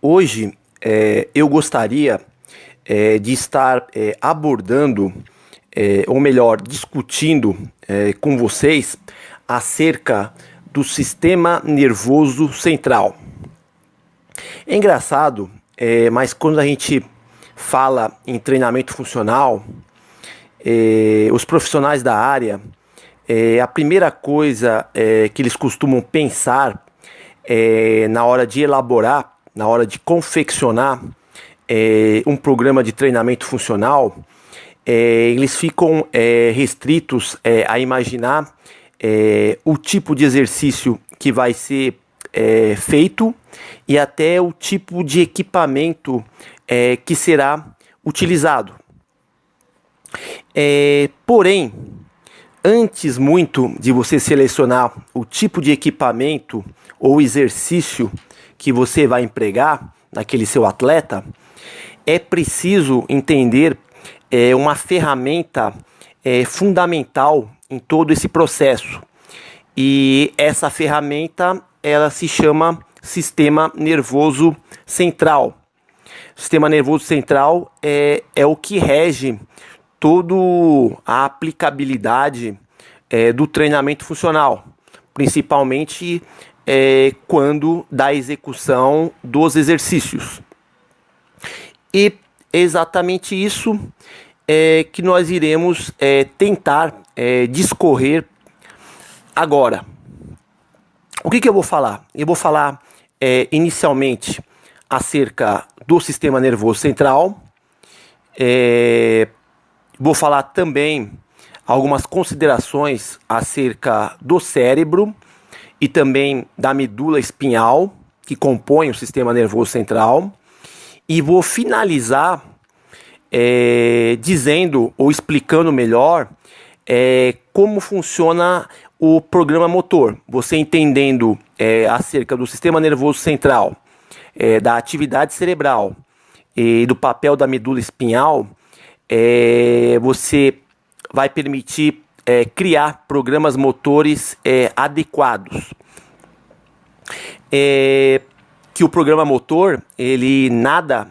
Hoje eu gostaria de estar abordando, ou melhor, discutindo com vocês acerca do sistema nervoso central. É engraçado, mas quando a gente fala em treinamento funcional, os profissionais da área, a primeira coisa que eles costumam pensar na hora de elaborar, na hora de confeccionar um programa de treinamento funcional, eles ficam restritos a imaginar o tipo de exercício que vai ser feito e até o tipo de equipamento que será utilizado. Porém, antes muito de você selecionar o tipo de equipamento ou exercício que você vai empregar naquele seu atleta, é preciso entender uma ferramenta fundamental em todo esse processo. E essa ferramenta, ela se chama sistema nervoso central. O sistema nervoso central é o que rege toda a aplicabilidade do treinamento funcional, principalmente quando da execução dos exercícios. E exatamente isso que nós iremos tentar discorrer agora. O que eu vou falar? Eu vou falar inicialmente acerca do sistema nervoso central. Vou falar também algumas considerações acerca do cérebro e também da medula espinhal, que compõe o sistema nervoso central. E vou finalizar dizendo ou explicando melhor como funciona o programa motor. Você entendendo acerca do sistema nervoso central, da atividade cerebral e do papel da medula espinhal, você vai permitir criar programas motores adequados. Que o programa motor, ele nada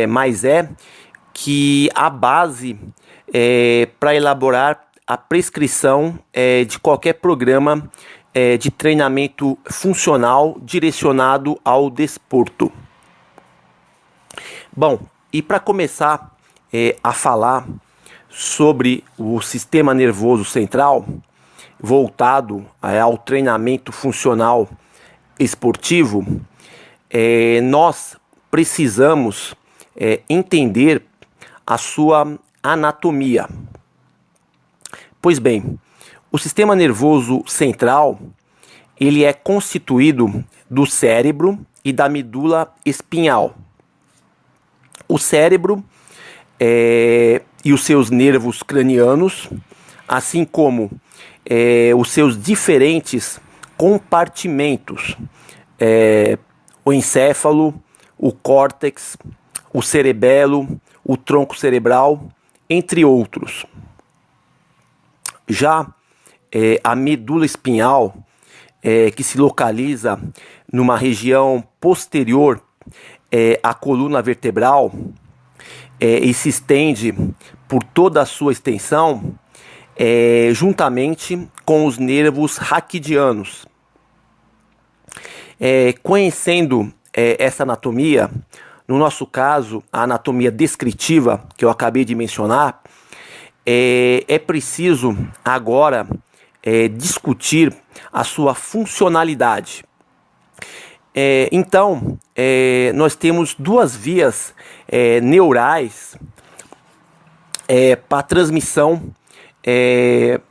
mais é que a base para elaborar a prescrição de qualquer programa de treinamento funcional direcionado ao desporto. Bom, e para começar a falar sobre o sistema nervoso central voltado ao treinamento funcional esportivo, nós precisamos entender a sua anatomia. Pois bem, o sistema nervoso central, ele é constituído do cérebro e da medula espinhal. O cérebro e os seus nervos cranianos, assim como os seus diferentes compartimentos, o encéfalo, o córtex, o cerebelo, o tronco cerebral, entre outros. Já a medula espinhal, que se localiza numa região posterior à coluna vertebral e se estende por toda a sua extensão, juntamente com os nervos raquidianos. Conhecendo essa anatomia, no nosso caso, a anatomia descritiva que eu acabei de mencionar, é preciso agora discutir a sua funcionalidade. Então, nós temos duas vias neurais para a transmissão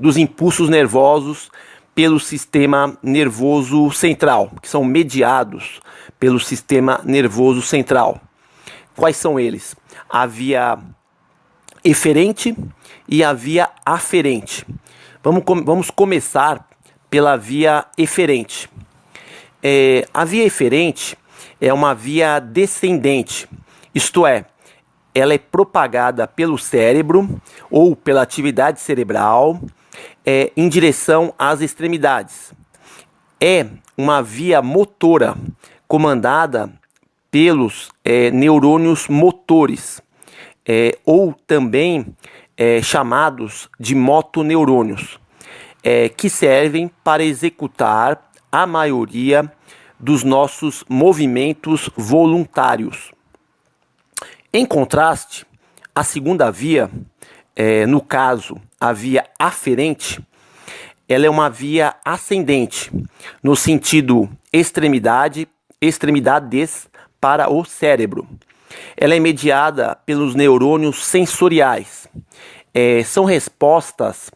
dos impulsos nervosos pelo sistema nervoso central, que são mediados pelo sistema nervoso central. Quais são eles? A via eferente e a via aferente. Vamos começar pela via eferente. A via eferente é uma via descendente, isto é, ela é propagada pelo cérebro ou pela atividade cerebral em direção às extremidades. É uma via motora comandada pelos neurônios motores, ou também chamados de motoneurônios, que servem para executar a maioria dos nossos movimentos voluntários. Em contraste, a segunda via, no caso a via aferente, ela é uma via ascendente, no sentido extremidades para o cérebro. Ela é mediada pelos neurônios sensoriais. São respostas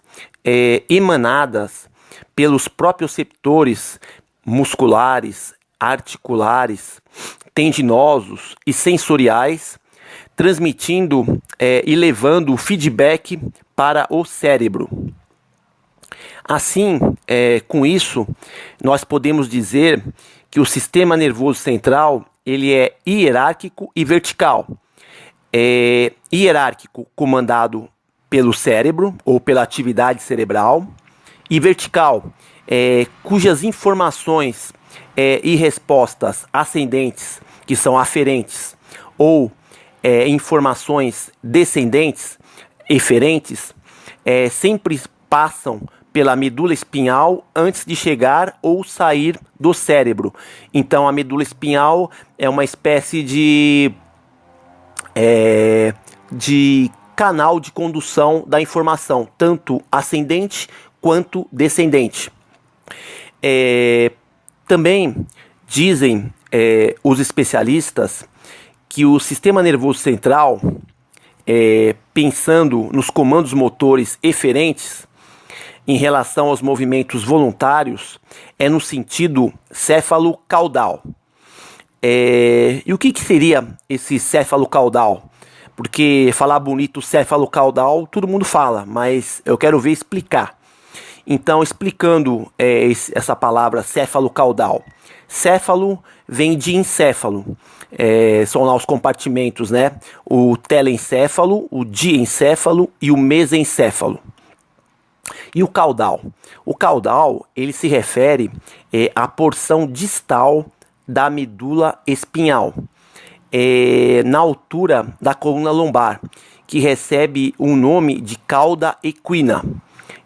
emanadas pelos proprioceptores musculares, articulares, tendinosos e sensoriais, transmitindo e levando o feedback para o cérebro. Assim, com isso, nós podemos dizer que o sistema nervoso central ele é hierárquico e vertical. Hierárquico, comandado pelo cérebro ou pela atividade cerebral, e vertical, cujas informações e respostas ascendentes, que são aferentes, ou informações descendentes, eferentes, sempre passam pela medula espinhal antes de chegar ou sair do cérebro. Então, a medula espinhal é uma espécie de canal de condução da informação, tanto ascendente quanto descendente. Também dizem os especialistas que o sistema nervoso central, pensando nos comandos motores eferentes, em relação aos movimentos voluntários, é no sentido céfalo-caudal. E o que seria esse céfalo-caudal? Porque falar bonito céfalo-caudal, todo mundo fala, mas eu quero ver explicar. Então, explicando essa palavra céfalo-caudal. Céfalo vem de encéfalo. São lá os compartimentos, né? O telencéfalo, o diencéfalo e o mesencéfalo. E o caudal? O caudal, ele se refere à porção distal da medula espinhal, na altura da coluna lombar, que recebe o nome de cauda equina.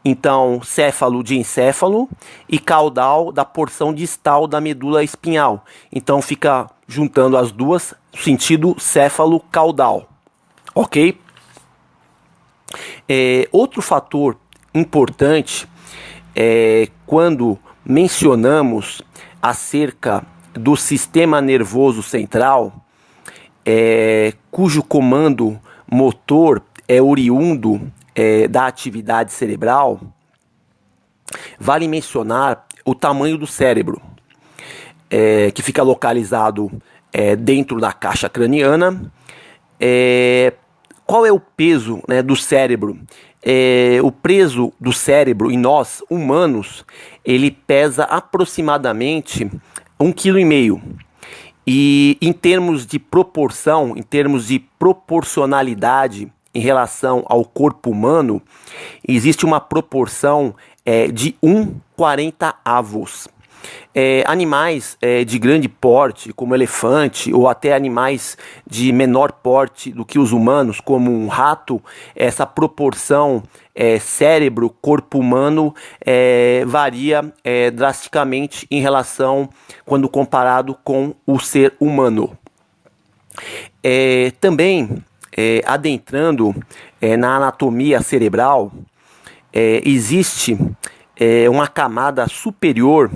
Então, céfalo de encéfalo e caudal da porção distal da medula espinhal. Então, fica juntando as duas, sentido céfalo-caudal. Ok? Outro fator importante quando mencionamos acerca do sistema nervoso central, cujo comando motor é oriundo da atividade cerebral, vale mencionar o tamanho do cérebro, que fica localizado dentro da caixa craniana. Qual é o peso, né, do cérebro? O peso do cérebro em nós, humanos, ele pesa aproximadamente 1,5 kg. E em termos de proporção, em termos de proporcionalidade em relação ao corpo humano, existe uma proporção de 1/40. Animais de grande porte, como elefante, ou até animais de menor porte do que os humanos, como um rato, essa proporção cérebro-corpo humano varia drasticamente em relação, quando comparado com o ser humano. Também, adentrando na anatomia cerebral, existe uma camada superior,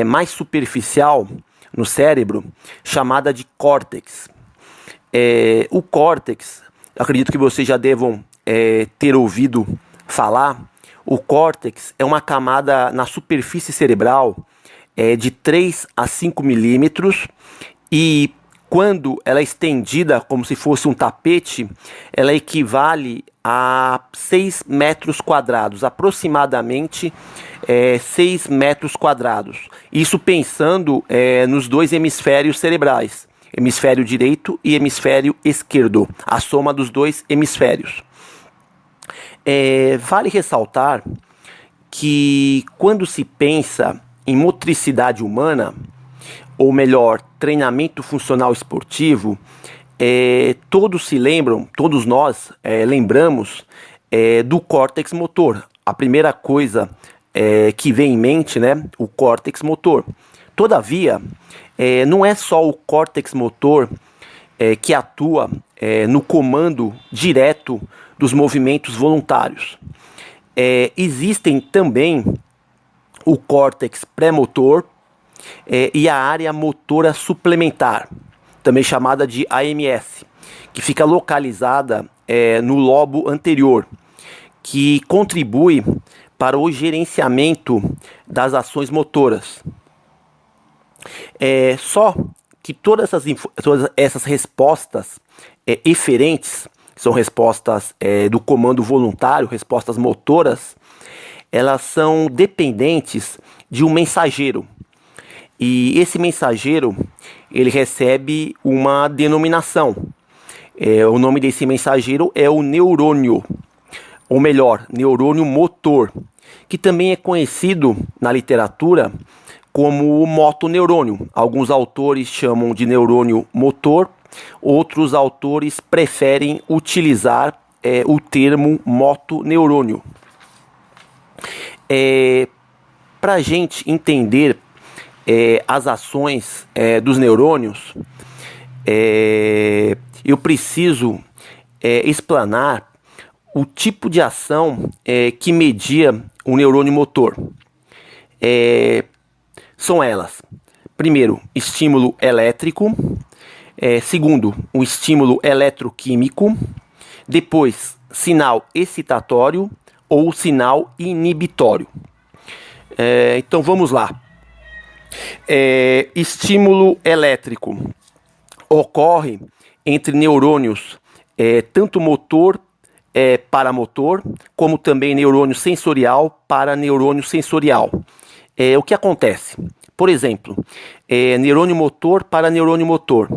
mais superficial no cérebro, chamada de córtex. O córtex, acredito que vocês já devam ter ouvido falar. O córtex é uma camada na superfície cerebral de 3 a 5 milímetros, e quando ela é estendida como se fosse um tapete, ela equivale a 6 metros quadrados, aproximadamente 6 metros quadrados. Isso pensando nos dois hemisférios cerebrais, hemisfério direito e hemisfério esquerdo, a soma dos dois hemisférios. Vale ressaltar que quando se pensa em motricidade humana, ou melhor, treinamento funcional esportivo, todos se lembram, todos nós lembramos do córtex motor. A primeira coisa que vem em mente, né, o córtex motor. Todavia, não é só o córtex motor que atua no comando direto dos movimentos voluntários. Existem também o córtex pré-motor e a área motora suplementar, também chamada de AMS, que fica localizada no lobo anterior, que contribui para o gerenciamento das ações motoras. Só que todas essas respostas eferentes, que são respostas do comando voluntário, respostas motoras, elas são dependentes de um mensageiro. E esse mensageiro, ele recebe uma denominação. O nome desse mensageiro é o neurônio, ou melhor, neurônio motor, que também é conhecido na literatura como motoneurônio. Alguns autores chamam de neurônio motor, outros autores preferem utilizar o termo motoneurônio. Para a gente entender as ações dos neurônios, eu preciso explanar o tipo de ação que media o neurônio motor. São elas: primeiro, estímulo elétrico; segundo, um estímulo eletroquímico; depois, sinal excitatório ou sinal inibitório. Então vamos lá. Estímulo elétrico ocorre entre neurônios tanto motor paramotor, como também neurônio sensorial para neurônio sensorial. O que acontece? Por exemplo, neurônio motor para neurônio motor.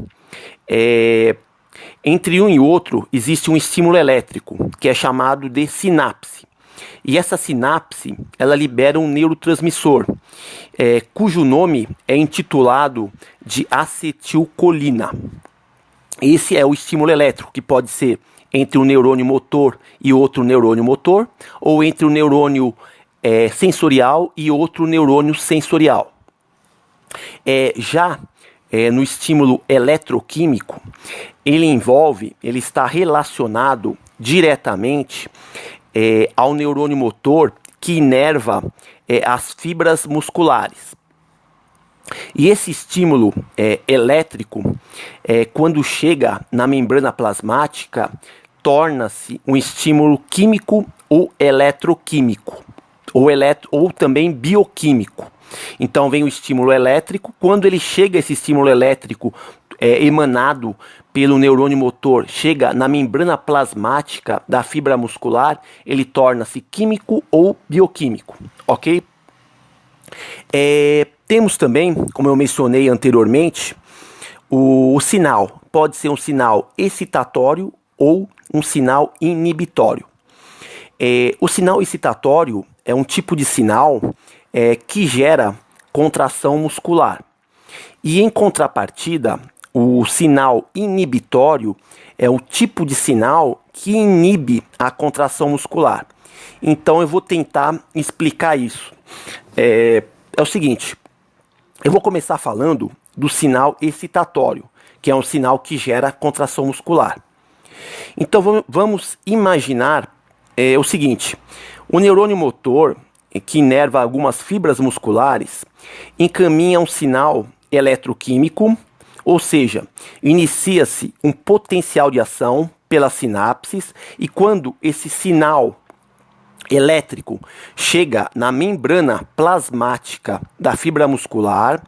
Entre um e outro existe um estímulo elétrico, que é chamado de sinapse. E essa sinapse, ela libera um neurotransmissor, cujo nome é intitulado de acetilcolina. Esse é o estímulo elétrico, que pode ser entre um neurônio motor e outro neurônio motor, ou entre um neurônio sensorial e outro neurônio sensorial. Já no estímulo eletroquímico, ele está relacionado diretamente ao neurônio motor que inerva as fibras musculares. E esse estímulo elétrico, quando chega na membrana plasmática, torna-se um estímulo químico ou eletroquímico, ou também bioquímico. Então vem o estímulo elétrico. Quando ele chega, esse estímulo elétrico emanado pelo neurônio motor, chega na membrana plasmática da fibra muscular, ele torna-se químico ou bioquímico, ok? Temos também, como eu mencionei anteriormente, o sinal. Pode ser um sinal excitatório ou um sinal inibitório. O sinal excitatório é um tipo de sinal que gera contração muscular. E em contrapartida, o sinal inibitório é o tipo de sinal que inibe a contração muscular. Então eu vou tentar explicar isso. É o seguinte, eu vou começar falando do sinal excitatório, que é um sinal que gera contração muscular. Então vamos imaginar o seguinte: o neurônio motor, que inerva algumas fibras musculares, encaminha um sinal eletroquímico, ou seja, inicia-se um potencial de ação pelas sinapses, e quando esse sinal elétrico chega na membrana plasmática da fibra muscular,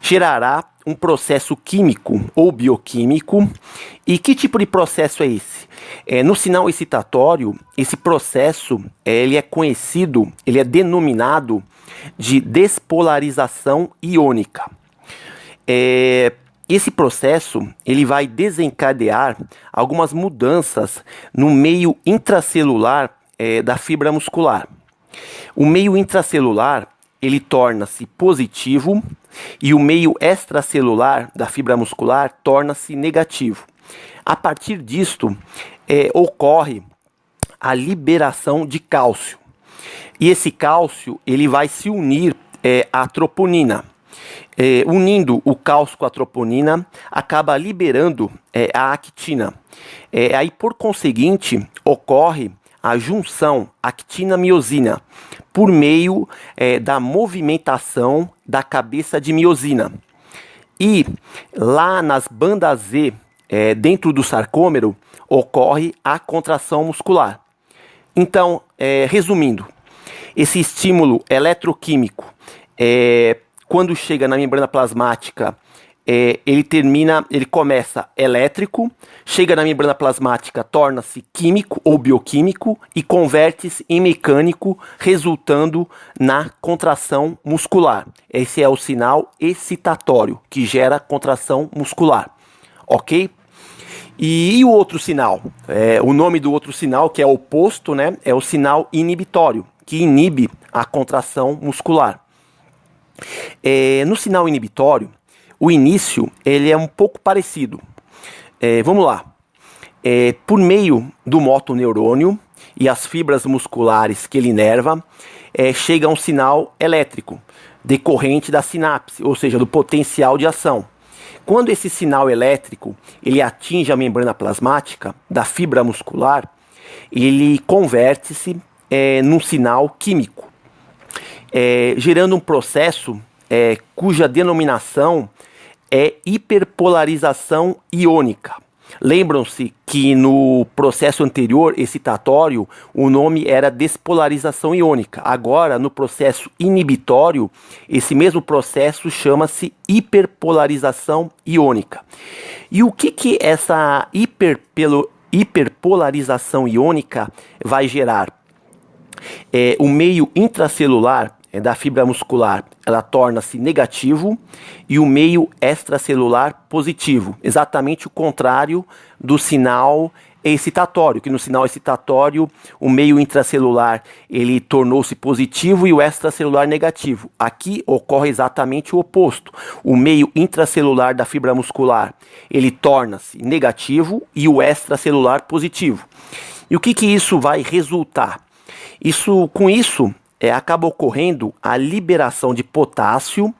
gerará um processo químico ou bioquímico. E que tipo de processo é esse? No sinal excitatório, esse processo ele é denominado de despolarização iônica. Esse processo ele vai desencadear algumas mudanças no meio intracelular da fibra muscular. O meio intracelular ele torna-se positivo e o meio extracelular da fibra muscular torna-se negativo. A partir disto, ocorre a liberação de cálcio. E esse cálcio ele vai se unir à troponina. Unindo o cálcio com a troponina, acaba liberando a actina. Aí, por conseguinte, ocorre a junção actina-miosina por meio da movimentação da cabeça de miosina. E lá nas bandas Z, dentro do sarcômero, ocorre a contração muscular. Então, resumindo, esse estímulo eletroquímico, quando chega na membrana plasmática, ele começa elétrico, chega na membrana plasmática, torna-se químico ou bioquímico e converte-se em mecânico, resultando na contração muscular. Esse é o sinal excitatório, que gera contração muscular, ok? E o outro sinal? O nome do outro sinal, que é oposto, né, é o sinal inibitório, que inibe a contração muscular. No sinal inibitório, o início ele é um pouco parecido. Vamos lá. Por meio do motoneurônio e as fibras musculares que ele inerva, chega um sinal elétrico decorrente da sinapse, ou seja, do potencial de ação. Quando esse sinal elétrico ele atinge a membrana plasmática da fibra muscular, ele converte-se num sinal químico, gerando um processo cuja denominação é hiperpolarização iônica. Lembram-se que no processo anterior excitatório o nome era despolarização iônica. Agora, no processo inibitório, esse mesmo processo chama-se hiperpolarização iônica. E o que essa hiperpolarização iônica vai gerar? O meio intracelular da fibra muscular, ela torna-se negativo e o meio extracelular positivo, exatamente o contrário do sinal excitatório, que no sinal excitatório o meio intracelular ele tornou-se positivo e o extracelular negativo. Aqui ocorre exatamente o oposto. O meio intracelular da fibra muscular ele torna-se negativo e o extracelular positivo. E o que isso vai resultar? Com isso acaba ocorrendo a liberação de potássio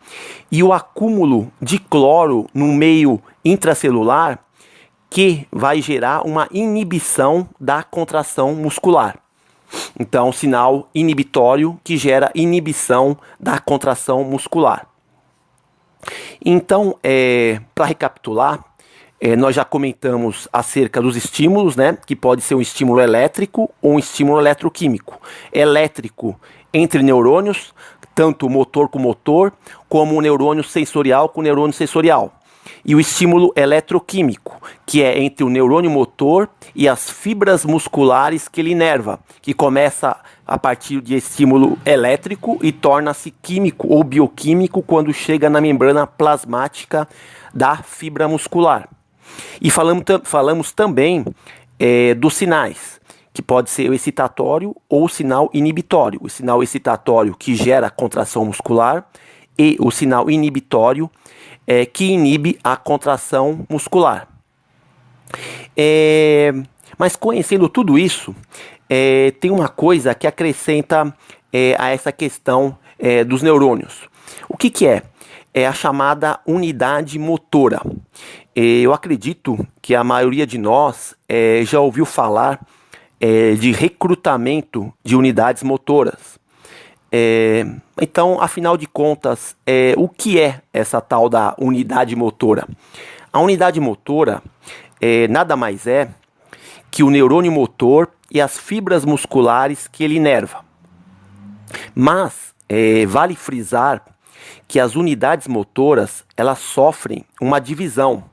e o acúmulo de cloro no meio intracelular, que vai gerar uma inibição da contração muscular. Então, sinal inibitório que gera inibição da contração muscular. Então, para recapitular, nós já comentamos acerca dos estímulos, né? Que pode ser um estímulo elétrico ou um estímulo eletroquímico. Elétrico entre neurônios, tanto motor com motor, como o neurônio sensorial com neurônio sensorial. E o estímulo eletroquímico, que é entre o neurônio motor e as fibras musculares que ele inerva, que começa a partir de estímulo elétrico e torna-se químico ou bioquímico quando chega na membrana plasmática da fibra muscular. E falamos também dos sinais, que pode ser o excitatório ou o sinal inibitório. O sinal excitatório que gera contração muscular e o sinal inibitório que inibe a contração muscular. Mas conhecendo tudo isso, tem uma coisa que acrescenta a essa questão dos neurônios. O que é? É a chamada unidade motora. Eu acredito que a maioria de nós já ouviu falar de recrutamento de unidades motoras. Então, afinal de contas, o que é essa tal da unidade motora? A unidade motora nada mais é que o neurônio motor e as fibras musculares que ele inerva. Mas vale frisar que as unidades motoras elas sofrem uma divisão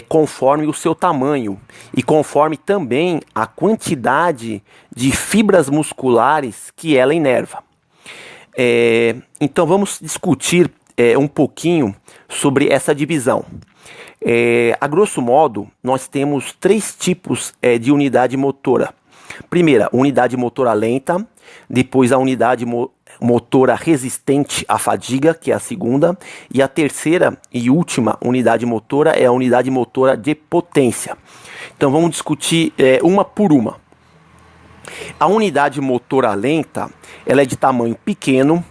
conforme o seu tamanho e conforme também a quantidade de fibras musculares que ela inerva. Então vamos discutir um pouquinho sobre essa divisão. A grosso modo, nós temos 3 tipos de unidade motora. Primeira, unidade motora lenta, depois a unidade motora resistente à fadiga, que é a segunda, e a terceira e última unidade motora é a unidade motora de potência. Então vamos discutir uma por uma. A unidade motora lenta, ela é de tamanho pequeno,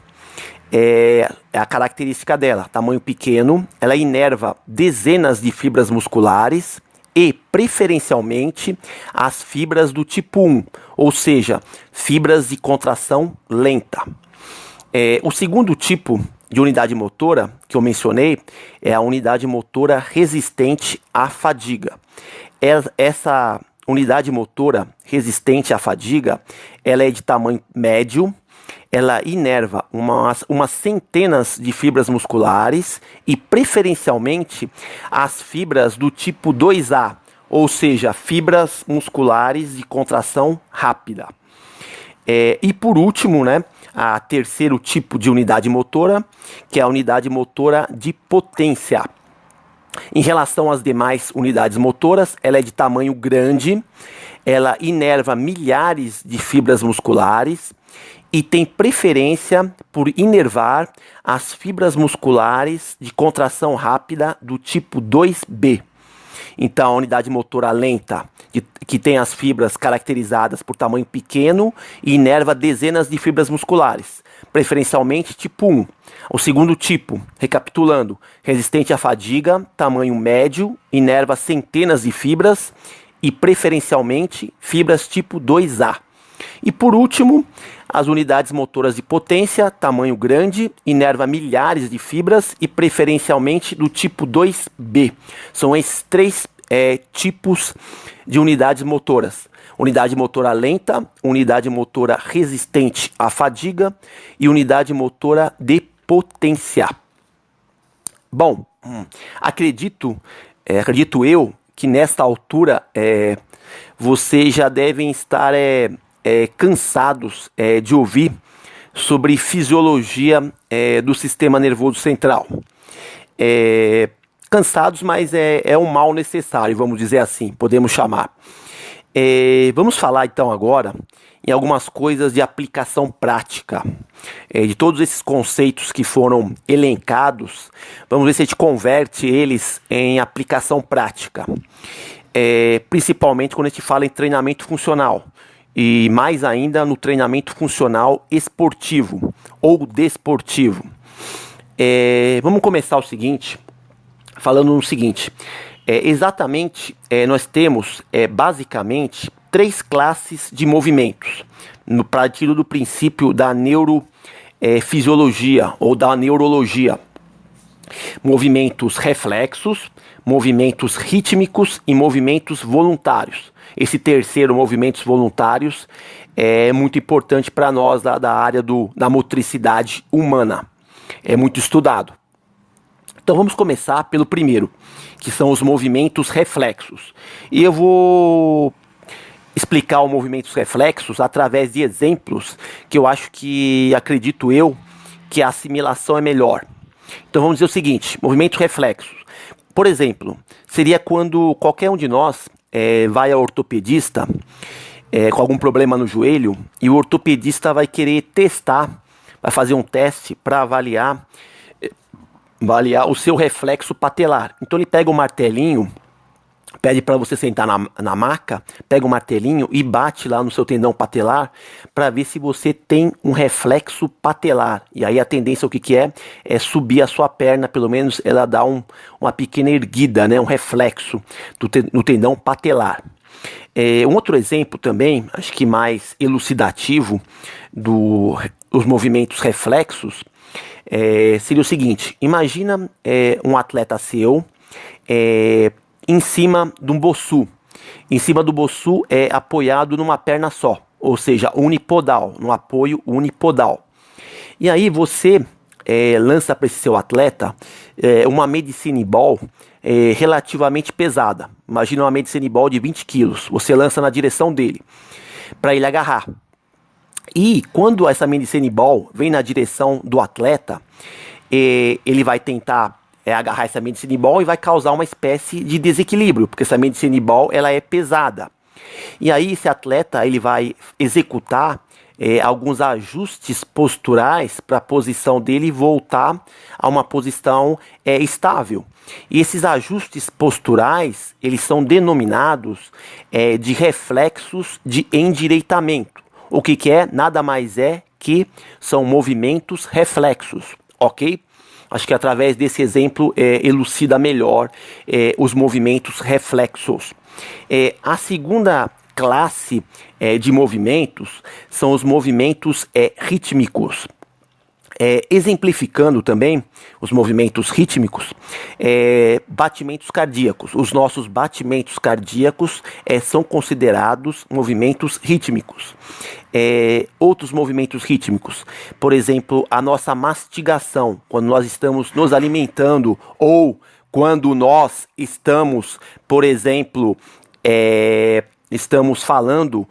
é a característica dela, tamanho pequeno, ela inerva dezenas de fibras musculares e, preferencialmente, as fibras do tipo 1, ou seja, fibras de contração lenta. O segundo tipo de unidade motora que eu mencionei é a unidade motora resistente à fadiga. Essa unidade motora resistente à fadiga, ela é de tamanho médio, ela inerva umas centenas de fibras musculares e preferencialmente as fibras do tipo 2A, ou seja, fibras musculares de contração rápida. E por último, né, a terceiro tipo de unidade motora, que é a unidade motora de potência. Em relação às demais unidades motoras, ela é de tamanho grande, ela inerva milhares de fibras musculares e tem preferência por inervar as fibras musculares de contração rápida do tipo 2B. Então, a unidade motora lenta, que tem as fibras caracterizadas por tamanho pequeno e inerva dezenas de fibras musculares, preferencialmente tipo 1. O segundo tipo, recapitulando, resistente à fadiga, tamanho médio, inerva centenas de fibras e preferencialmente fibras tipo 2A. E por último, as unidades motoras de potência, tamanho grande, inerva milhares de fibras e preferencialmente do tipo 2B. São esses três tipos de unidades motoras. Unidade motora lenta, unidade motora resistente à fadiga e unidade motora de potência. Bom, acredito eu que nesta altura vocês já devem estar cansados de ouvir sobre fisiologia do sistema nervoso central. Cansados, mas é um mal necessário, vamos dizer assim, podemos chamar. Vamos falar então agora em algumas coisas de aplicação prática, de todos esses conceitos que foram elencados. Vamos ver se a gente converte eles em aplicação prática, principalmente quando a gente fala em treinamento funcional. E mais ainda no treinamento funcional esportivo ou desportivo. Vamos começar falando no seguinte. Exatamente, nós temos basicamente 3 classes de movimentos, partindo do princípio da neurofisiologia ou da neurologia. Movimentos reflexos, movimentos rítmicos e movimentos voluntários. Esse terceiro, movimentos voluntários, é muito importante para nós da área da motricidade humana. É muito estudado. Então vamos começar pelo primeiro, que são os movimentos reflexos. E eu vou explicar os movimentos reflexos através de exemplos que eu acho acredito eu, que a assimilação é melhor. Então vamos dizer o seguinte, movimentos reflexos. Por exemplo, seria quando qualquer um de nós vai ao ortopedista com algum problema no joelho e o ortopedista vai querer testar, vai fazer um teste para avaliar o seu reflexo patelar. Então ele pega o martelinho, pede para você sentar na maca, pega o martelinho e bate lá no seu tendão patelar para ver se você tem um reflexo patelar. E aí a tendência o que é subir a sua perna, pelo menos ela dá uma pequena erguida, né? Um reflexo no tendão patelar. Um outro exemplo também, acho que mais elucidativo dos movimentos reflexos, seria o seguinte: imagina um atleta seu em cima de um bossu. Em cima do bossu apoiado numa perna só, ou seja, unipodal, no apoio unipodal. E aí você lança para esse seu atleta uma medicine ball relativamente pesada. Imagina uma medicine ball de 20 quilos. Você lança na direção dele, para ele agarrar. E quando essa medicine ball vem na direção do atleta, ele vai tentar agarrar essa medicine ball e vai causar uma espécie de desequilíbrio, porque essa medicine ball ela é pesada. E aí esse atleta ele vai executar alguns ajustes posturais para a posição dele voltar a uma posição estável. E esses ajustes posturais, eles são denominados de reflexos de endireitamento. O que é? Nada mais é que são movimentos reflexos, ok? Acho que através desse exemplo elucida melhor os movimentos reflexos. A segunda classe de movimentos são os movimentos rítmicos. Exemplificando também os movimentos rítmicos, batimentos cardíacos. Os nossos batimentos cardíacos são considerados movimentos rítmicos. Outros movimentos rítmicos, por exemplo, a nossa mastigação, quando nós estamos nos alimentando ou quando nós estamos, por exemplo, estamos falando,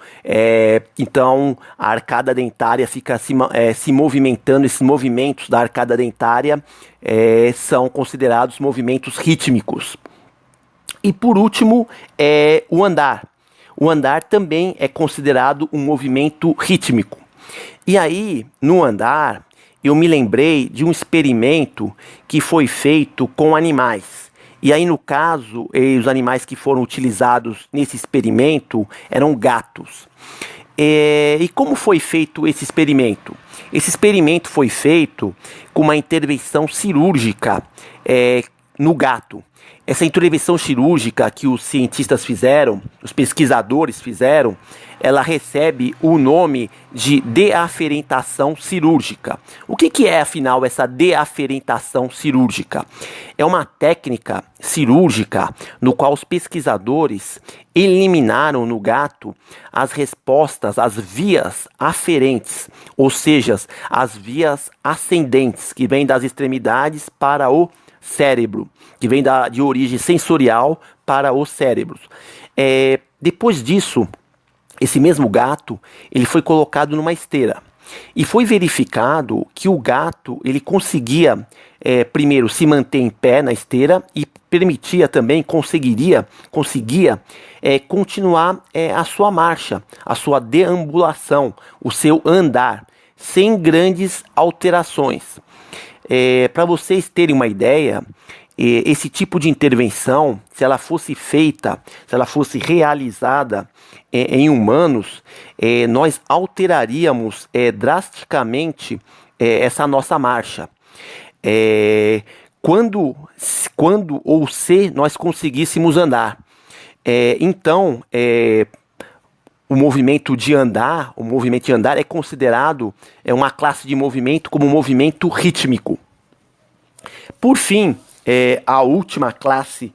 então a arcada dentária fica se movimentando. Esses movimentos da arcada dentária são considerados movimentos rítmicos. E por último, o andar. O andar também é considerado um movimento rítmico. E aí, no andar, eu me lembrei de um experimento que foi feito com animais. E aí, no caso, os animais que foram utilizados nesse experimento eram gatos. E como foi feito esse experimento? Esse experimento foi feito com uma intervenção cirúrgica no gato. Essa intervenção cirúrgica que os cientistas fizeram, os pesquisadores fizeram, ela recebe o nome de deaferentação cirúrgica. O que é, afinal, essa deaferentação cirúrgica? É uma técnica cirúrgica no qual os pesquisadores eliminaram no gato as respostas, as vias aferentes, ou seja, as vias ascendentes, que vêm das extremidades para o cérebro, que vem de origem sensorial para os cérebros. Depois disso, esse mesmo gato, ele foi colocado numa esteira e foi verificado que o gato ele conseguia primeiro se manter em pé na esteira e permitia também, conseguia continuar a sua marcha, a sua deambulação, o seu andar, sem grandes alterações. Para vocês terem uma ideia, esse tipo de intervenção, se ela fosse feita, se ela fosse realizada em humanos, nós alteraríamos drasticamente essa nossa marcha. Quando ou se nós conseguíssemos andar. Então, o movimento de andar é considerado uma classe de movimento como movimento rítmico. Por fim, a última classe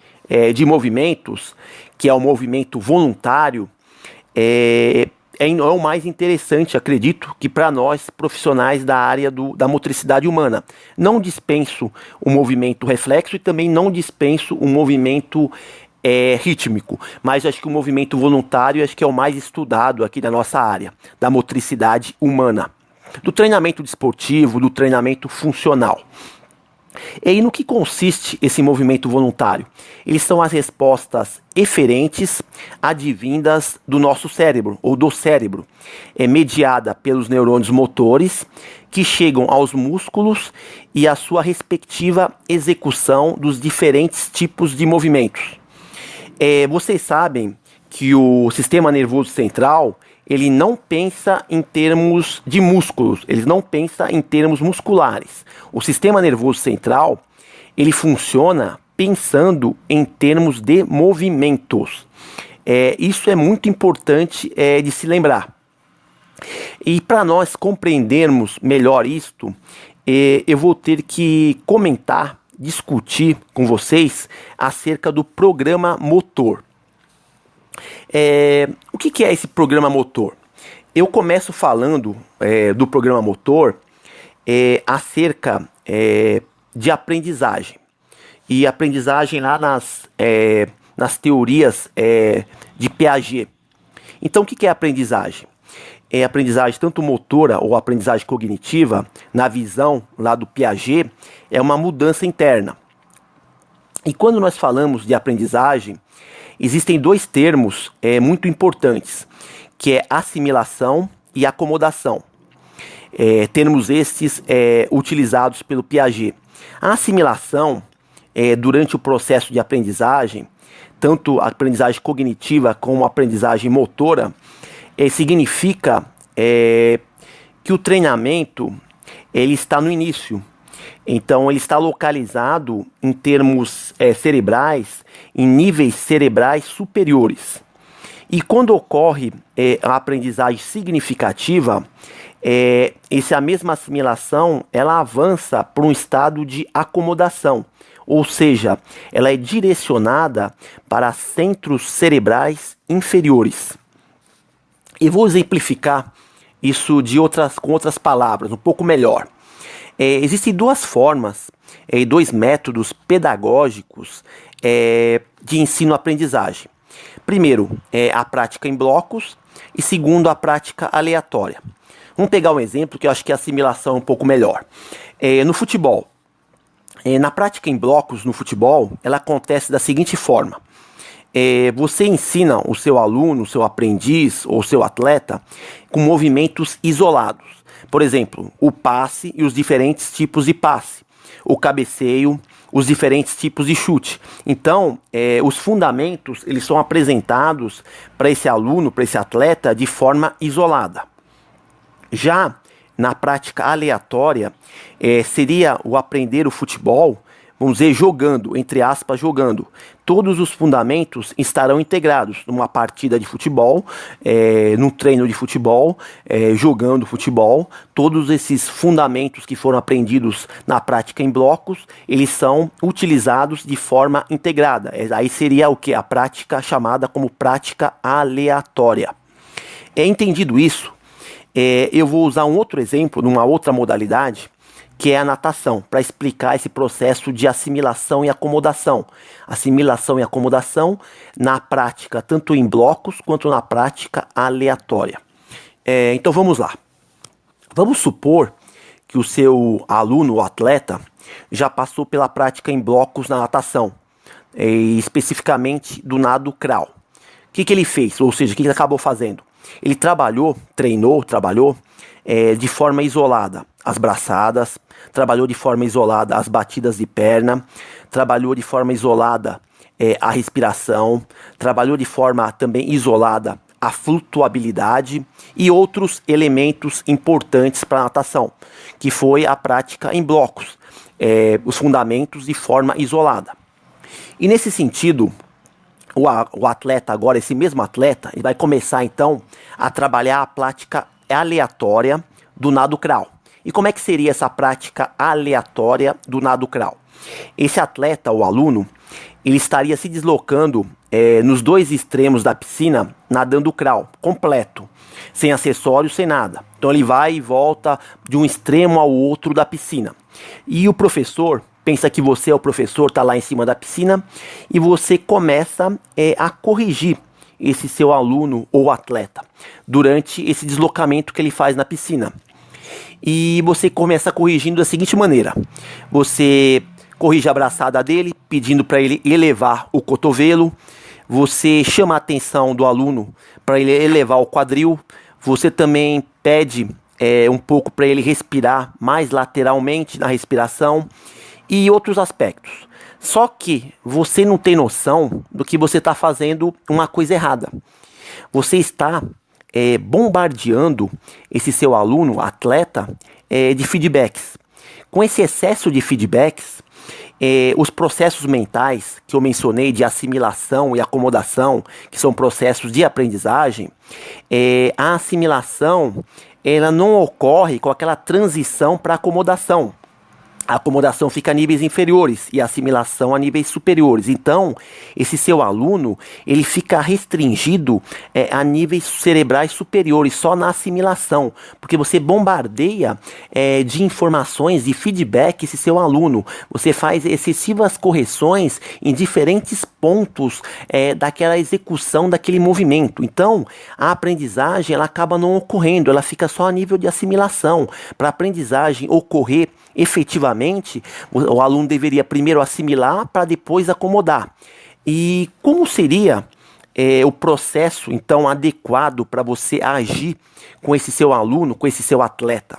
de movimentos, que é o movimento voluntário, é o mais interessante, acredito, que para nós profissionais da área da motricidade humana. Não dispenso o movimento reflexo e também não dispenso o movimento rítmico, mas acho que o movimento voluntário acho que é o mais estudado aqui da nossa área, da motricidade humana, do treinamento desportivo, do treinamento funcional. E no que consiste esse movimento voluntário? Eles são as respostas eferentes advindas do nosso cérebro, ou do cérebro, mediada pelos neurônios motores, que chegam aos músculos e a sua respectiva execução dos diferentes tipos de movimentos. Vocês sabem que o sistema nervoso central, ele não pensa em termos de músculos, ele não pensa em termos musculares. O sistema nervoso central, ele funciona pensando em termos de movimentos. Isso é muito importante de se lembrar. E para nós compreendermos melhor isto, eu vou ter que discutir com vocês acerca do programa motor. O que é esse programa motor? Eu começo falando do programa motor acerca de aprendizagem. E aprendizagem lá nas teorias de Piaget. Então o que é aprendizagem? Aprendizagem tanto motora ou aprendizagem cognitiva, na visão lá do Piaget, é uma mudança interna. E quando nós falamos de aprendizagem, existem dois termos muito importantes, que é assimilação e acomodação. Termos estes utilizados pelo Piaget. A assimilação, durante o processo de aprendizagem, tanto a aprendizagem cognitiva como a aprendizagem motora, significa que o treinamento ele está no início. Então, ele está localizado em termos cerebrais, em níveis cerebrais superiores. E quando ocorre a aprendizagem significativa, a mesma assimilação ela avança para um estado de acomodação, ou seja, ela é direcionada para centros cerebrais inferiores. E vou exemplificar isso com outras palavras, um pouco melhor. Existem duas formas e dois métodos pedagógicos de ensino-aprendizagem. Primeiro, a prática em blocos e segundo, a prática aleatória. Vamos pegar um exemplo que eu acho que a assimilação é um pouco melhor. No futebol. Na prática em blocos no futebol, ela acontece da seguinte forma. Você ensina o seu aluno, o seu aprendiz ou o seu atleta com movimentos isolados. Por exemplo, o passe e os diferentes tipos de passe, o cabeceio, os diferentes tipos de chute. Então, os fundamentos eles são apresentados para esse aluno, para esse atleta, de forma isolada. Já na prática aleatória, seria o aprender o futebol, vamos dizer, jogando, entre aspas, jogando. Todos os fundamentos estarão integrados numa partida de futebol, num treino de futebol, jogando futebol. Todos esses fundamentos que foram aprendidos na prática em blocos, eles são utilizados de forma integrada. Aí seria o que? A prática chamada como prática aleatória. Entendido isso, eu vou usar um outro exemplo, numa outra modalidade, que é a natação, para explicar esse processo de assimilação e acomodação. Assimilação e acomodação na prática, tanto em blocos quanto na prática aleatória. Então vamos lá. Vamos supor que o seu aluno ou atleta já passou pela prática em blocos na natação, especificamente do nado crawl. O que ele fez? Ou seja, o que ele acabou fazendo? Ele treinou de forma isolada as braçadas, trabalhou de forma isolada as batidas de perna, trabalhou de forma isolada a respiração, trabalhou de forma também isolada a flutuabilidade e outros elementos importantes para a natação, que foi a prática em blocos, os fundamentos de forma isolada. E nesse sentido, o atleta agora, esse mesmo atleta, ele vai começar então a trabalhar a prática aleatória do nado crawl. E como é que seria essa prática aleatória do nado crawl? Esse atleta, o aluno, ele estaria se deslocando nos dois extremos da piscina, nadando crawl, completo, sem acessórios, sem nada. Então ele vai e volta de um extremo ao outro da piscina. E o professor, pensa que você é o professor, está lá em cima da piscina, e você começa a corrigir esse seu aluno ou atleta durante esse deslocamento que ele faz na piscina. E você começa corrigindo da seguinte maneira: você corrige a braçada dele, pedindo para ele elevar o cotovelo, você chama a atenção do aluno para ele elevar o quadril, você também pede um pouco para ele respirar mais lateralmente na respiração e outros aspectos. Só que você não tem noção do que você está fazendo uma coisa errada. Você está bombardeando esse seu aluno, atleta, de feedbacks. Com esse excesso de feedbacks, os processos mentais que eu mencionei de assimilação e acomodação, que são processos de aprendizagem, a assimilação ela não ocorre com aquela transição para acomodação. A acomodação fica a níveis inferiores e a assimilação a níveis superiores. Então, esse seu aluno, ele fica restringido a níveis cerebrais superiores, só na assimilação. Porque você bombardeia de informações, de feedback esse seu aluno. Você faz excessivas correções em diferentes pontos daquela execução daquele movimento. Então, a aprendizagem ela acaba não ocorrendo, ela fica só a nível de assimilação. Para a aprendizagem ocorrer efetivamente, o aluno deveria primeiro assimilar para depois acomodar. E como seria o processo então adequado para você agir com esse seu aluno, com esse seu atleta.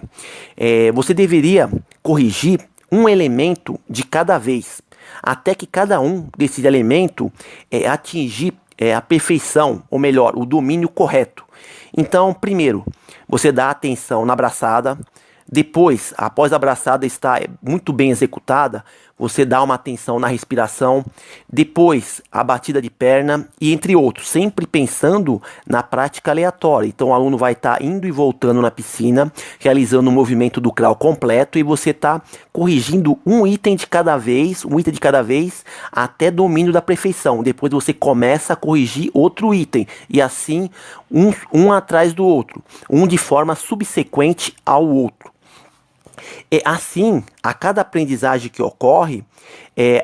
Você deveria corrigir um elemento de cada vez, até que cada um desses elementos atingir a perfeição, ou melhor, o domínio correto. Então, primeiro, você dá atenção na braçada. Depois, após a braçada estar muito bem executada, você dá uma atenção na respiração. Depois, a batida de perna e entre outros, sempre pensando na prática aleatória. Então, o aluno vai estar indo e voltando na piscina, realizando o movimento do crawl completo, e você está corrigindo um item de cada vez, até domínio da perfeição. Depois você começa a corrigir outro item, e assim, um atrás do outro, um de forma subsequente ao outro. Assim, a cada aprendizagem que ocorre,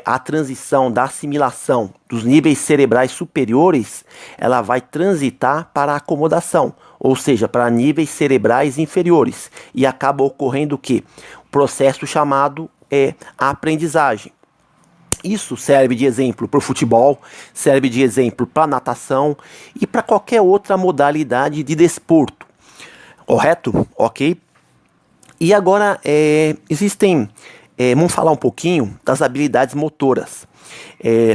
a transição da assimilação dos níveis cerebrais superiores, ela vai transitar para a acomodação, ou seja, para níveis cerebrais inferiores, e acaba ocorrendo o quê? O processo chamado a aprendizagem. Isso serve de exemplo para o futebol, serve de exemplo para a natação e para qualquer outra modalidade de desporto. Correto? Ok? E agora vamos falar um pouquinho das habilidades motoras.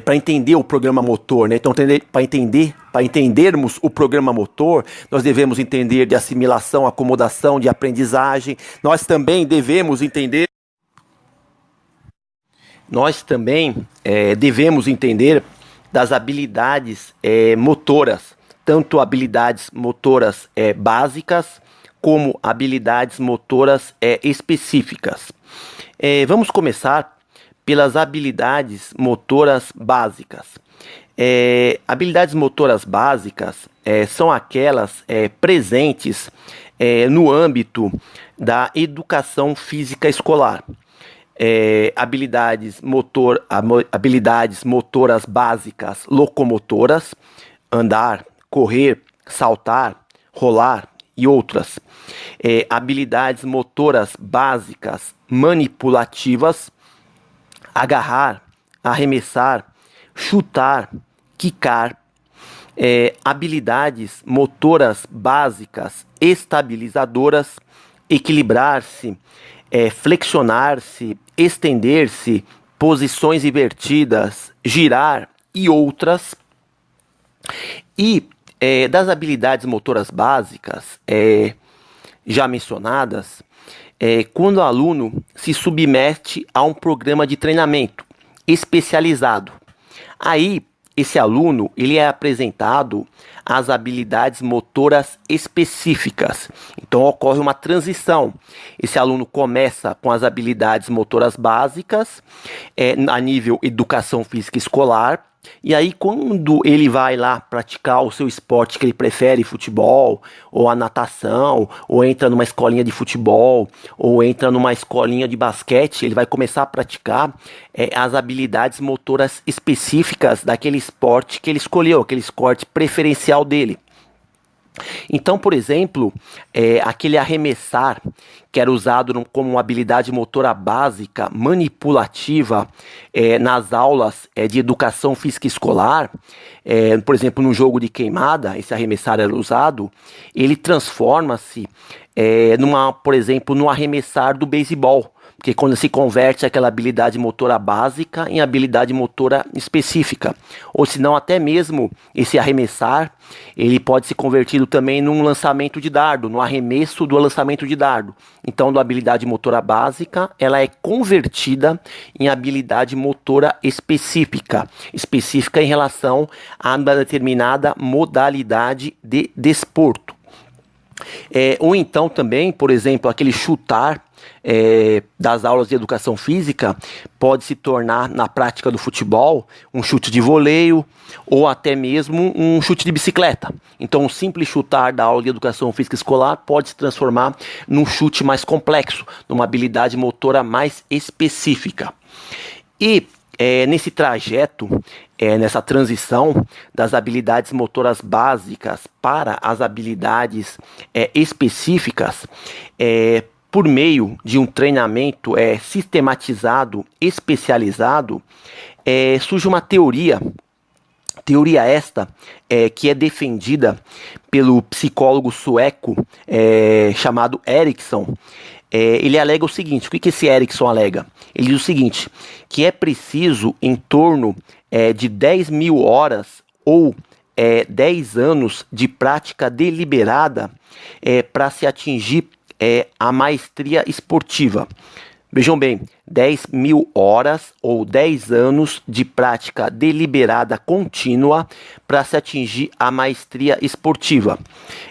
Para entender o programa motor, né? Então, para entendermos o programa motor, nós devemos entender de assimilação, acomodação, de aprendizagem. Nós também devemos entender das habilidades motoras, tanto habilidades motoras básicas, como habilidades motoras específicas. Vamos começar pelas habilidades motoras básicas. Habilidades motoras básicas são aquelas presentes no âmbito da educação física escolar. Habilidades motoras básicas locomotoras, andar, correr, saltar, rolar e outras. Habilidades motoras básicas manipulativas, agarrar, arremessar, chutar, quicar. Habilidades motoras básicas estabilizadoras, equilibrar-se, flexionar-se, estender-se, posições invertidas, girar e outras. E das habilidades motoras básicas já mencionadas, quando o aluno se submete a um programa de treinamento especializado, aí esse aluno ele é apresentado às habilidades motoras específicas. Então ocorre uma transição. Esse aluno começa com as habilidades motoras básicas a nível educação física escolar. E aí, quando ele vai lá praticar o seu esporte que ele prefere, futebol, ou a natação, ou entra numa escolinha de futebol, ou entra numa escolinha de basquete, ele vai começar a praticar as habilidades motoras específicas daquele esporte que ele escolheu, aquele esporte preferencial dele. Então, por exemplo, aquele arremessar, que era usado como uma habilidade motora básica, manipulativa, nas aulas de educação física escolar, por exemplo, no jogo de queimada, esse arremessar era usado, ele transforma-se, por exemplo, no arremessar do beisebol. Porque quando se converte aquela habilidade motora básica em habilidade motora específica. Ou se não, até mesmo esse arremessar, ele pode ser convertido também num lançamento de dardo, no arremesso do lançamento de dardo. Então, da habilidade motora básica, ela é convertida em habilidade motora específica em relação a uma determinada modalidade de desporto. Ou então também, por exemplo, aquele chutar das aulas de educação física pode se tornar, na prática do futebol, um chute de voleio ou até mesmo um chute de bicicleta. Então, um simples chutar da aula de educação física escolar pode se transformar num chute mais complexo, numa habilidade motora mais específica. E nesse trajeto, nessa transição das habilidades motoras básicas para as habilidades específicas, por meio de um treinamento sistematizado, especializado, surge uma teoria Teoria esta que é defendida pelo psicólogo sueco chamado Erickson. Ele alega o seguinte: o que esse Erickson alega? Ele diz o seguinte, que é preciso em torno de 10 mil horas ou 10 anos de prática deliberada para se atingir a maestria esportiva. Vejam bem, 10 mil horas ou 10 anos de prática deliberada contínua para se atingir a maestria esportiva.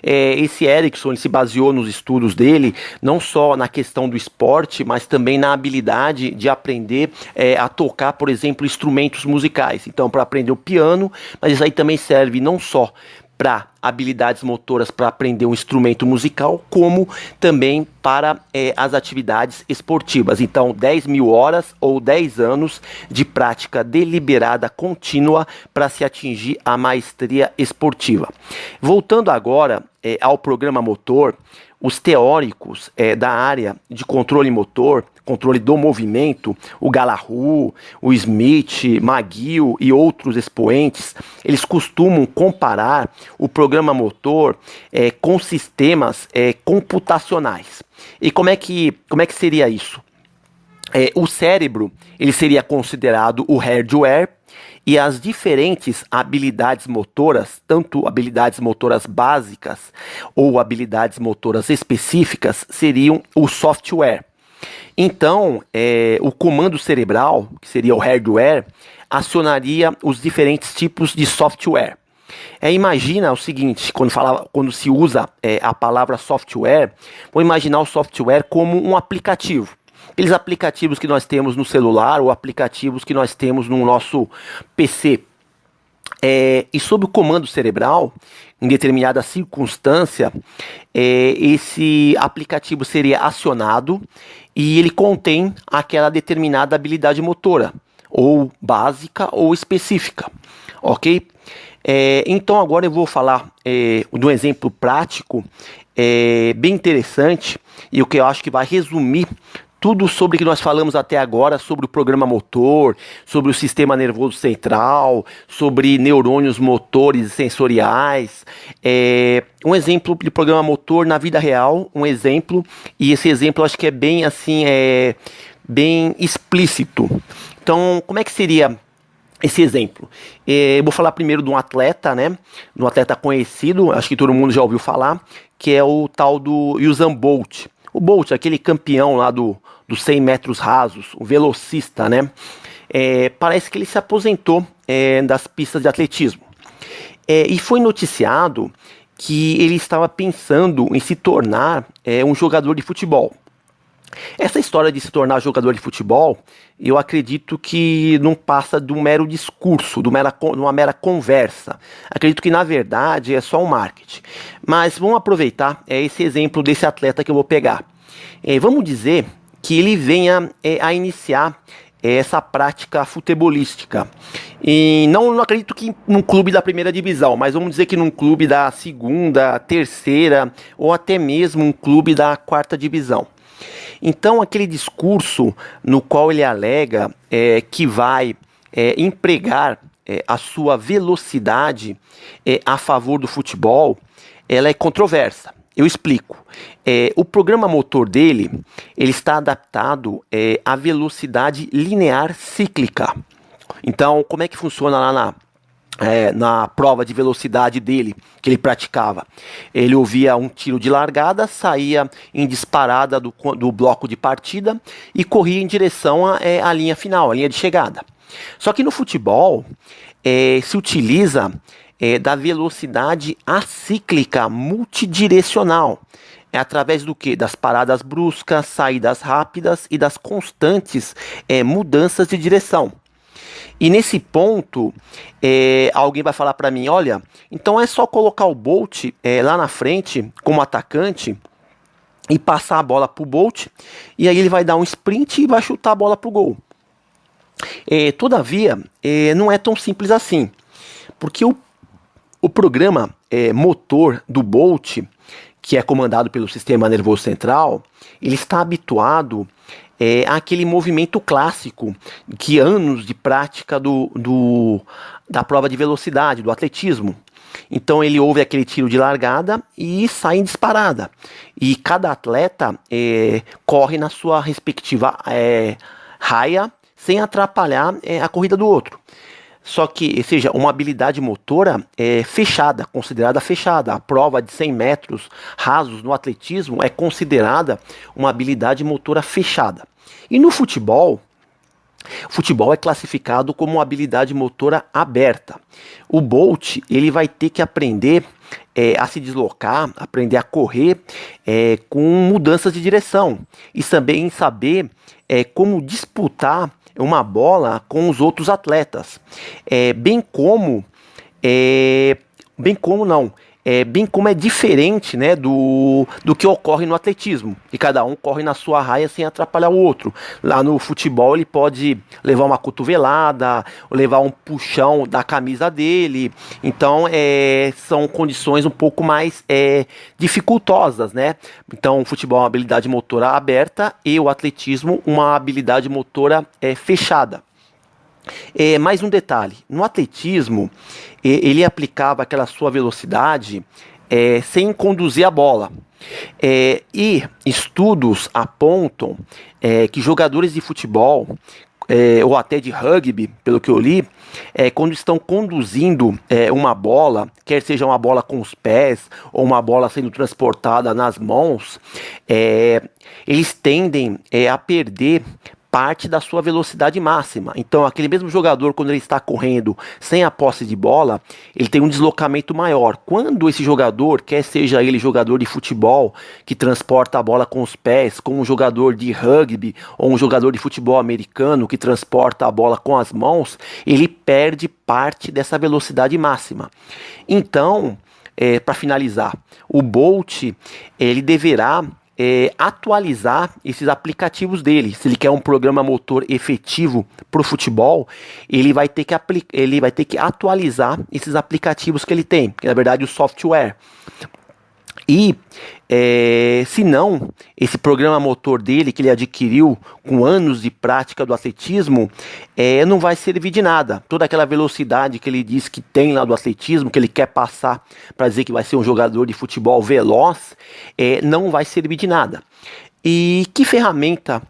Esse Erickson ele se baseou nos estudos dele, não só na questão do esporte, mas também na habilidade de aprender a tocar, por exemplo, instrumentos musicais. Então, para aprender o piano, mas isso aí também serve não só para habilidades motoras para aprender um instrumento musical, como também para as atividades esportivas. Então, 10 mil horas ou 10 anos de prática deliberada contínua para se atingir a maestria esportiva. Voltando agora ao programa motor, os teóricos da área de controle motor, controle do movimento, o Gallagher, o Smith, McGill e outros expoentes, eles costumam comparar o programa motor com sistemas computacionais. E como é que seria isso? O cérebro ele seria considerado o hardware, e as diferentes habilidades motoras, tanto habilidades motoras básicas ou habilidades motoras específicas, seriam o software. Então, o comando cerebral, que seria o hardware, acionaria os diferentes tipos de software. Imagina o seguinte, quando se usa a palavra software, vou imaginar o software como um aplicativo. Aqueles aplicativos que nós temos no celular ou aplicativos que nós temos no nosso PC. E sob o comando cerebral, em determinada circunstância, esse aplicativo seria acionado e ele contém aquela determinada habilidade motora, ou básica ou específica, ok? Então agora eu vou falar de um exemplo prático bem interessante e o que eu acho que vai resumir tudo sobre o que nós falamos até agora, sobre o programa motor, sobre o sistema nervoso central, sobre neurônios motores e sensoriais. Um exemplo de programa motor na vida real, e esse exemplo eu acho que é bem assim, bem explícito. Então, como é que seria esse exemplo? Eu vou falar primeiro de um atleta, né? De um atleta conhecido, acho que todo mundo já ouviu falar, que é o tal do Usain Bolt. O Bolt, aquele campeão lá dos 100 metros rasos, o velocista, né? Parece que ele se aposentou das pistas de atletismo. E foi noticiado que ele estava pensando em se tornar um jogador de futebol. Essa história de se tornar jogador de futebol, eu acredito que não passa de um mero discurso, de uma mera conversa. Acredito que, na verdade, é só um marketing. Mas vamos aproveitar esse exemplo desse atleta que eu vou pegar. Vamos dizer que ele venha a iniciar essa prática futebolística. E não acredito que num clube da primeira divisão, mas vamos dizer que num clube da segunda, terceira, ou até mesmo um clube da quarta divisão. Então, aquele discurso no qual ele alega que vai empregar a sua velocidade a favor do futebol, ela é controversa. Eu explico. O programa motor dele, ele está adaptado à velocidade linear cíclica. Então, como é que funciona lá na prova de velocidade dele, que ele praticava? Ele ouvia um tiro de largada, saía em disparada do bloco de partida e corria em direção à linha final, à linha de chegada. Só que no futebol se utiliza da velocidade acíclica multidirecional. Através do quê? Das paradas bruscas, saídas rápidas e das constantes mudanças de direção. E nesse ponto, alguém vai falar para mim, olha, então é só colocar o Bolt lá na frente como atacante e passar a bola para o Bolt, e aí ele vai dar um sprint e vai chutar a bola para o gol. Todavia, não é tão simples assim, porque o programa motor do Bolt, que é comandado pelo sistema nervoso central, ele está habituado é aquele movimento clássico que anos de prática da prova de velocidade, do atletismo. Então ele ouve aquele tiro de largada e sai em disparada. E cada atleta corre na sua respectiva raia sem atrapalhar a corrida do outro. Só que, seja, uma habilidade motora fechada, considerada fechada. A prova de 100 metros rasos no atletismo é considerada uma habilidade motora fechada. E no futebol, o futebol é classificado como uma habilidade motora aberta. O Bolt, ele vai ter que aprender a se deslocar, aprender a correr com mudanças de direção. E também saber como disputar uma bola com os outros atletas. Bem como é diferente, né, do que ocorre no atletismo, que cada um corre na sua raia sem atrapalhar o outro. Lá no futebol ele pode levar uma cotovelada, levar um puxão da camisa dele, então são condições um pouco mais dificultosas, né? Então o futebol é uma habilidade motora aberta e o atletismo uma habilidade motora fechada. Mais um detalhe, no atletismo ele aplicava aquela sua velocidade sem conduzir a bola, e estudos apontam que jogadores de futebol ou até de rugby, pelo que eu li, quando estão conduzindo uma bola, quer seja uma bola com os pés ou uma bola sendo transportada nas mãos, eles tendem a perder parte da sua velocidade máxima. Então aquele mesmo jogador, quando ele está correndo sem a posse de bola, ele tem um deslocamento maior. Quando esse jogador, quer seja ele jogador de futebol que transporta a bola com os pés, como um jogador de rugby ou um jogador de futebol americano que transporta a bola com as mãos, ele perde parte dessa velocidade máxima. Então, para finalizar, o Bolt ele deverá atualizar esses aplicativos dele. Se ele quer um programa motor efetivo para o futebol, ele vai ter que atualizar esses aplicativos que ele tem, que na verdade o software. E se não, esse programa motor dele que ele adquiriu com anos de prática do atletismo não vai servir de nada. Toda aquela velocidade que ele diz que tem lá do atletismo, que ele quer passar para dizer que vai ser um jogador de futebol veloz, não vai servir de nada. E que ferramenta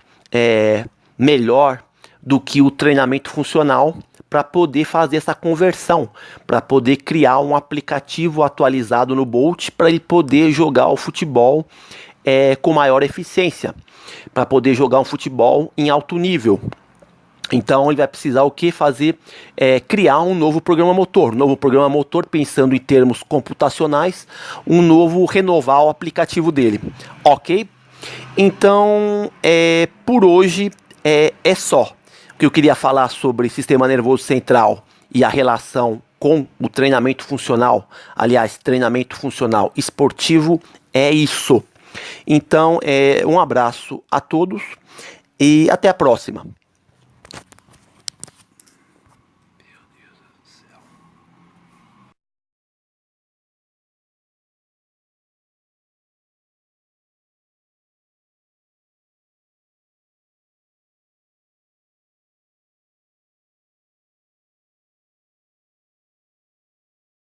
melhor do que o treinamento funcional para poder fazer essa conversão, para poder criar um aplicativo atualizado no Bolt para ele poder jogar o futebol com maior eficiência, para poder jogar um futebol em alto nível. Então ele vai precisar o que fazer? Criar um novo programa motor, pensando em termos computacionais, renovar o aplicativo dele, ok? Então por hoje é só. O que eu queria falar sobre sistema nervoso central e a relação com o treinamento funcional, aliás, treinamento funcional esportivo, é isso. Então, um abraço a todos e até a próxima.